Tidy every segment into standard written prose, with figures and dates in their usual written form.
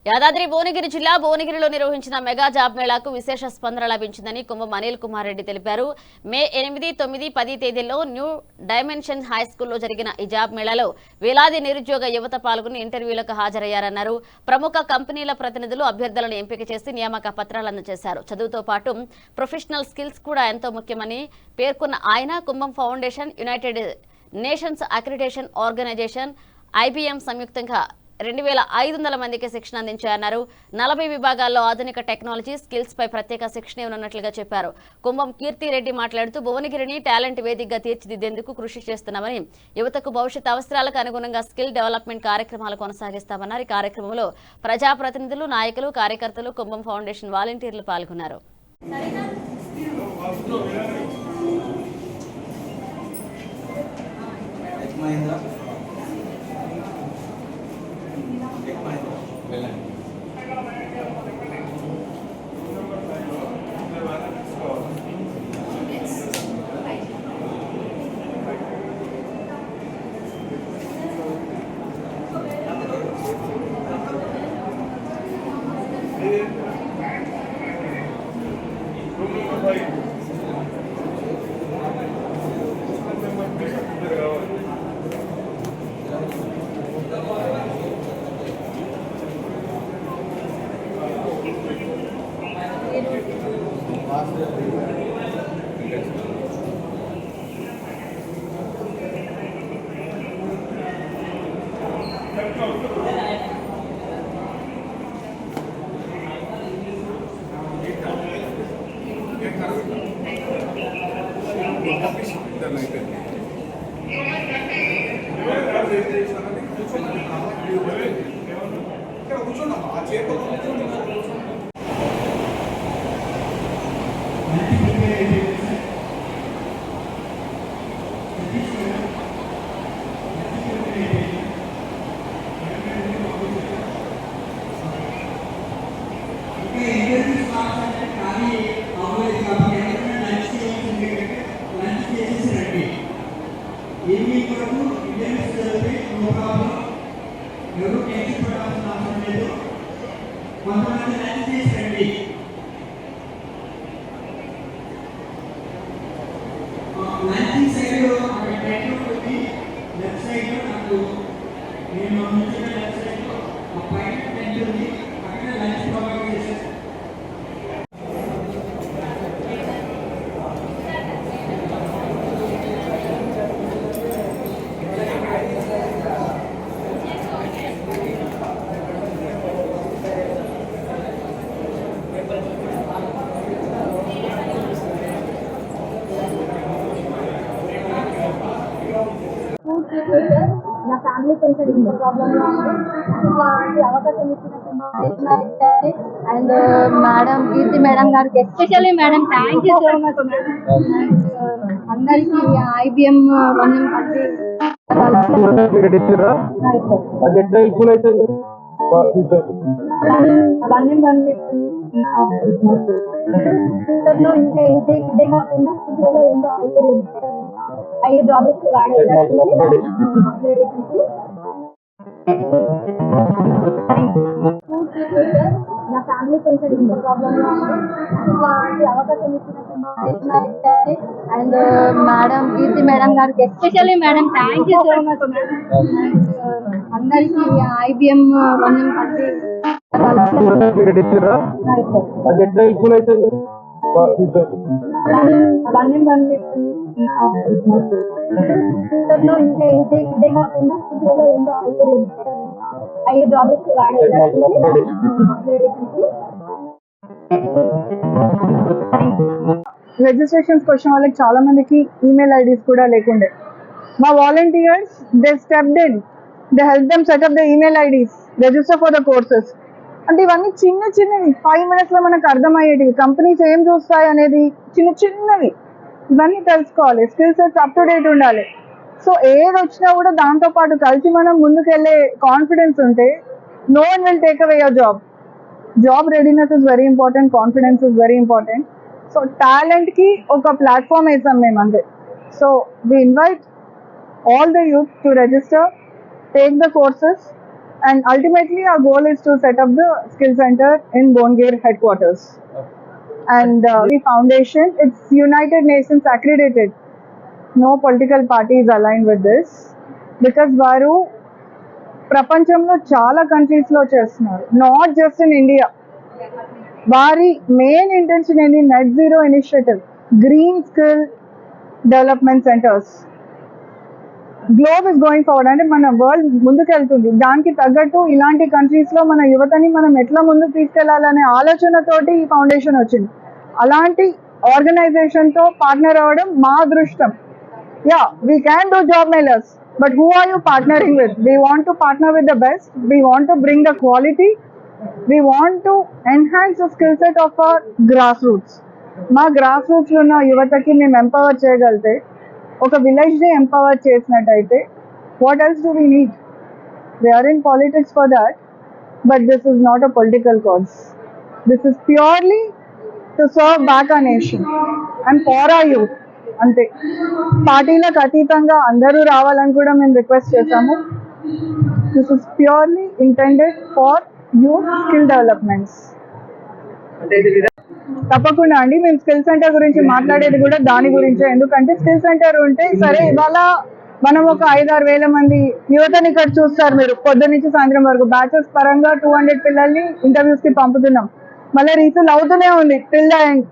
యాదాద్రి భువనగిరి జిల్లా భువనగిరిలో నిర్వహించిన మెగా జాబ్ మేళాకు విశేష స్పందన లభించిందని కుంభం అనిల్ కుమార్ రెడ్డి తెలిపారు. మే 8, 9, 10 తేదీల్లో న్యూ డైమెన్షన్ హై స్కూల్లో జరిగిన ఈ జాబ్ మేళాలో వేలాది నిరుద్యోగ యువత పాల్గొని ఇంటర్వ్యూలకు హాజరయ్యారన్నారు. ప్రముఖ కంపెనీల ప్రతినిధులు అభ్యర్థులను ఎంపిక చేసి నియామక పత్రాలు అందజేశారు. చదువుతో పాటు ప్రొఫెషనల్ స్కిల్స్ కూడా ఎంతో ముఖ్యమని పేర్కొన్న ఆయన Kumbham foundation, United Nations accreditation organisation, IBM సంయుక్తంగా 2500 మందికి శిక్షణ అందించారన్నారు. 40 విభాగాల్లో ఆధునిక టెక్నాలజీ స్కిల్స్ పై ప్రత్యేక శిక్షణ ఇవ్వనున్నట్లుగా చెప్పారు. కుంభం కీర్తిరెడ్డి మాట్లాడుతూ భువనగిరిని టాలెంట్ వేదికగా తీర్చిదిద్దేందుకు కృషి చేస్తున్నామని, యువతకు భవిష్యత్ అవసరాలకు అనుగుణంగా స్కిల్ డెవలప్మెంట్ కార్యక్రమాలు కొనసాగిస్తామన్నారు. ఈ కార్యక్రమంలో ప్రజాప్రతినిధులు, నాయకులు, కార్యకర్తలు, కుంభం ఫౌండేషన్ వాలంటీర్లు పాల్గొన్నారు. నా ఫ్యామిలీ కొంచెం ప్రాబ్లమ్ అవకాశం ఇచ్చిన అండ్ మేడం కీర్తి మేడం గారికి especially madam thank you so much. అందరికి IBM ఇంకా ఇదే కాకుండా అయ్యే జాబ్స్ నా ఫ్యామిలీ కొంచెం ప్రాబ్లమ్ అవకాశం ఇచ్చిన అండ్ మేడం కీర్తి మేడం గారికి especially madam thank you so much. అందరికి IBM ఇంకా ఇదే కాకుండా అయ్యే జాబ్స్ రిజిస్ట్రేషన్స్ వచ్చిన వాళ్ళకి చాలా మందికి ఈమెయిల్ ఐడీస్ కూడా లేకుండే. మా volunteers they stepped in, they help them setup the email IDs, register for the courses. అంటే ఇవన్నీ చిన్న చిన్నవి 5 minutes లో మనకు అర్థమయ్యేటివి. కంపెనీస్ ఏం చూస్తాయి అనేది చిన్నవి, ఇవన్నీ తెలుసుకోవాలి. Skill sets up to date ఉండాలి. సో ఏది వచ్చినా కూడా దాంతో పాటు కలిసి మనం ముందుకెళ్ళే కాన్ఫిడెన్స్ ఉంటే no one will take away your job. Job readiness is very important, confidence is very important. So talent కి ఒక ప్లాట్ఫామ్ వేసాం మేము అంతే. So we invite all the youth to register, take the courses, And ultimately, our goal is to set up the skill center in Bongir headquarters. And the foundation, it's United Nations accredited. No political party is aligned with this because వారు ప్రపంచంలో చాలా కంట్రీస్లో చేస్తున్నారు, not just in India. వారి main intention ఏంటి? Net zero initiative, green skill development centres. Globe is going forward, అంటే మన world ముందుకెళ్తుంది. దానికి తగ్గట్టు ఇలాంటి కంట్రీస్లో మన యువతని మనం ఎట్లా ముందుకు తీసుకెళ్లాలనే ఆలోచనతోటి ఈ ఫౌండేషన్ వచ్చింది. అలాంటి ఆర్గనైజేషన్తో పార్ట్నర్ అవ్వడం మా అదృష్టం. Yeah, we can do job mailers, but who are you partnering with? We want to partner with the best. We want to bring the quality. We want to enhance the skill set of our grassroots. మా grassroots లో ఉన్న యువతకి మేము empower చేయగలిగితే, ఒక విలేజ్ని empower చేసినట్టయితే, what else do we need? We are in politics for that, but this is not a political cause. This is purely to serve back our nation and for our youth. అంతే, పార్టీలకు అతీతంగా అందరూ రావాలని కూడా మేము request చేశాము. This is purely intended for youth skill developments. తప్పకుండా అండి, మేము స్కిల్ సెంటర్ గురించి మాట్లాడేది కూడా దాని గురించే. ఎందుకంటే స్కిల్ సెంటర్ ఉంటే సరే, ఇవాళ మనం ఒక 5-6 వేల మంది యువతని ఇక్కడ చూస్తారు మీరు, పొద్దున్న నుంచి సాయంత్రం వరకు బ్యాచెస్ పరంగా 200 పిల్లల్ని ఇంటర్వ్యూస్ కి పంపుతున్నాం. మళ్ళీ రీఫిల్ అవుతూనే ఉంది till the end.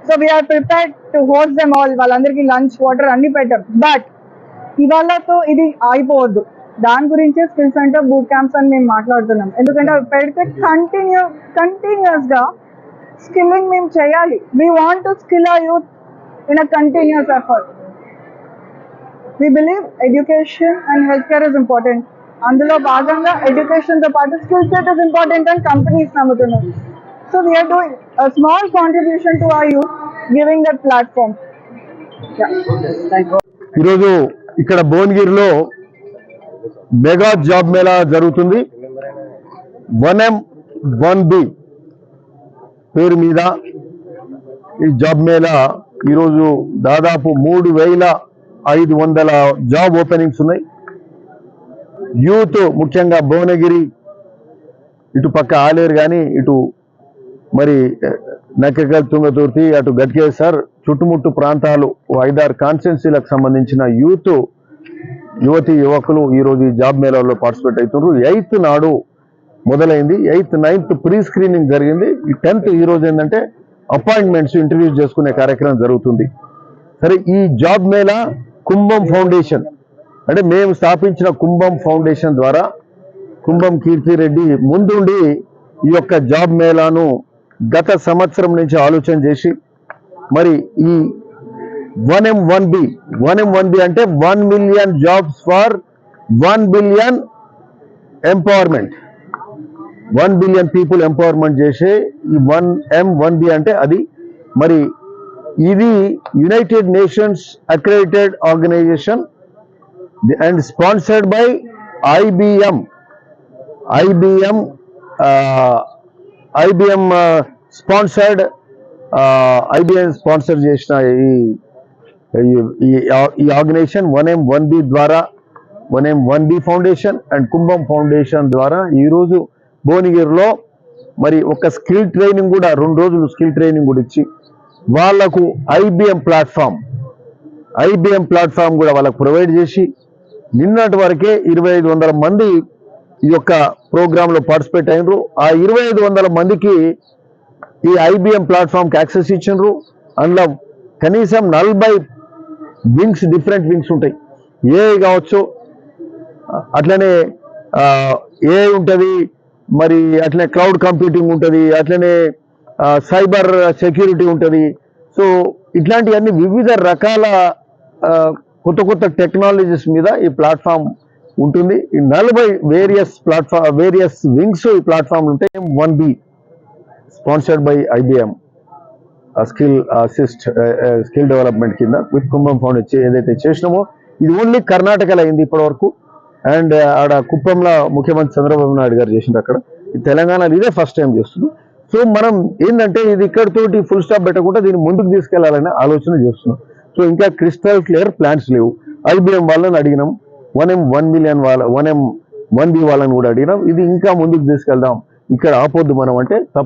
So we are prepared to host them all. వాళ్ళందరికీ లంచ్, వాటర్ అన్ని పెట్టాం. బట్ ఇవాళతో ఇది అయిపోవద్దు. దాని గురించే స్కిల్ సెంటర్ బూట్ క్యాంప్స్ అని మేము మాట్లాడుతున్నాం. ఎందుకంటే అవి పెడితే కంటిన్యూస్ గా స్కిల్లింగ్ మేము చేయాలి. We want to skill hour youth in a continuous effort. We believe education and health care is important. అందులో భాగంగా ఎడ్యుకేషన్ తో పాటు స్కిల్ సెట్ ఇస్ ఇంపార్టెంట్ అని కంపెనీస్ నమ్ముతున్నారు. So we are doing a small contribution to our youth, giving that platform. ఈరోజు ఇక్కడ భువనగిరిలో mega job Mela జరుగుతుంది. 1M 1B పేరు మీద ఈ జాబ్ మేళా ఈరోజు దాదాపు 3,500 జాబ్ ఓపెనింగ్స్ ఉన్నాయి. యూత్ ముఖ్యంగా భువనగిరి, ఇటు పక్క ఆలేరు కానీ, ఇటు మరి నక్కగల్, తుంగతుర్తి, అటు గట్కేసర్ చుట్టుముట్టు ప్రాంతాలు 5-6 కాన్స్టిట్యున్సీలకు సంబంధించిన యువతి యువకులు ఈరోజు ఈ జాబ్ మేళాలో పార్టిసిపేట్ అవుతున్నారు. 8th నాడు మొదలైంది. 8th 9th ప్రీ స్క్రీనింగ్ జరిగింది. ఈ 10th ఈ రోజు ఏంటంటే అపాయింట్మెంట్స్, ఇంటర్వ్యూస్ చేసుకునే కార్యక్రమం జరుగుతుంది. సరే, ఈ జాబ్ మేళా కుంభం ఫౌండేషన్, అంటే మేము స్థాపించిన కుంభం ఫౌండేషన్ ద్వారా కుంభం కీర్తిరెడ్డి ముందుండి ఈ యొక్క జాబ్ మేళాను గత సంవత్సరం నుంచి ఆలోచన చేసి, మరి ఈ 1M 1B అంటే 1 million jobs for 1 billion empowerment, 1 billion people empowerment చేసే ఈ 1M 1B అంటే అది. మరి ఇది United Nations accredited organisation and sponsored by IBM sponsor చేసిన ఈ ఆర్గనైజేషన్ 1M 1B ద్వారా, 1M 1B foundation and Kumbham foundation ద్వారా ఈరోజు భువనగిరిలో మరి ఒక స్కిల్ ట్రైనింగ్ కూడా 2 రోజులు స్కిల్ ట్రైనింగ్ కూడా ఇచ్చి వాళ్లకు IBM ప్లాట్ఫామ్ కూడా వాళ్ళకు ప్రొవైడ్ చేసి, నిన్నటి వరకే 2,500 మంది ఈ యొక్క ప్రోగ్రాంలో పార్టిసిపేట్ అయినరు. ఆ 2,500 మందికి ఈ IBM ప్లాట్ఫామ్కి యాక్సెస్ ఇచ్చినారు. అందులో కనీసం 40 వింగ్స్, డిఫరెంట్ వింగ్స్ ఉంటాయి. AI కావచ్చు, అట్లనే AI ఉంటుంది, మరి అట్లనే క్లౌడ్ కంప్యూటింగ్ ఉంటుంది, అట్లనే సైబర్ సెక్యూరిటీ ఉంటుంది. సో ఇట్లాంటివన్నీ వివిధ రకాల కొత్త టెక్నాలజీస్ మీద ఈ ప్లాట్ఫామ్ ఉంటుంది. ఈ 40 వేరియస్ వింగ్స్ ఈ ప్లాట్ఫామ్ ఉంటాయి. 1B sponsored by IBM skill development కింద విత్ కుంభం ఫౌండేషన్ ఏదైతే చేసినామో, ఇది ఓన్లీ కర్ణాటకలో అయింది ఇప్పటి వరకు. అండ్ ఆడ కుప్పంలో ముఖ్యమంత్రి చంద్రబాబు నాయుడు గారు చేసిన అక్కడ, తెలంగాణలో ఇదే ఫస్ట్ టైం చేస్తున్నాం. సో మనం ఏంటంటే ఇది ఇక్కడితోటి ఫుల్ స్టాప్ పెట్టకుండా దీన్ని ముందుకు తీసుకెళ్లాలనే ఆలోచన చేస్తున్నాం. సో ఇంకా క్రిస్టల్ క్లియర్ ప్లాన్స్ లేవు. IBM వాళ్ళని అడిగినాం, 1M 1 million 1M మంది వాళ్ళని కూడా అడిగినాం. ఇది ఇంకా ముందుకు తీసుకెళ్దాం, ఇక్కడ ఆపొద్దు మనం అంటే తప్ప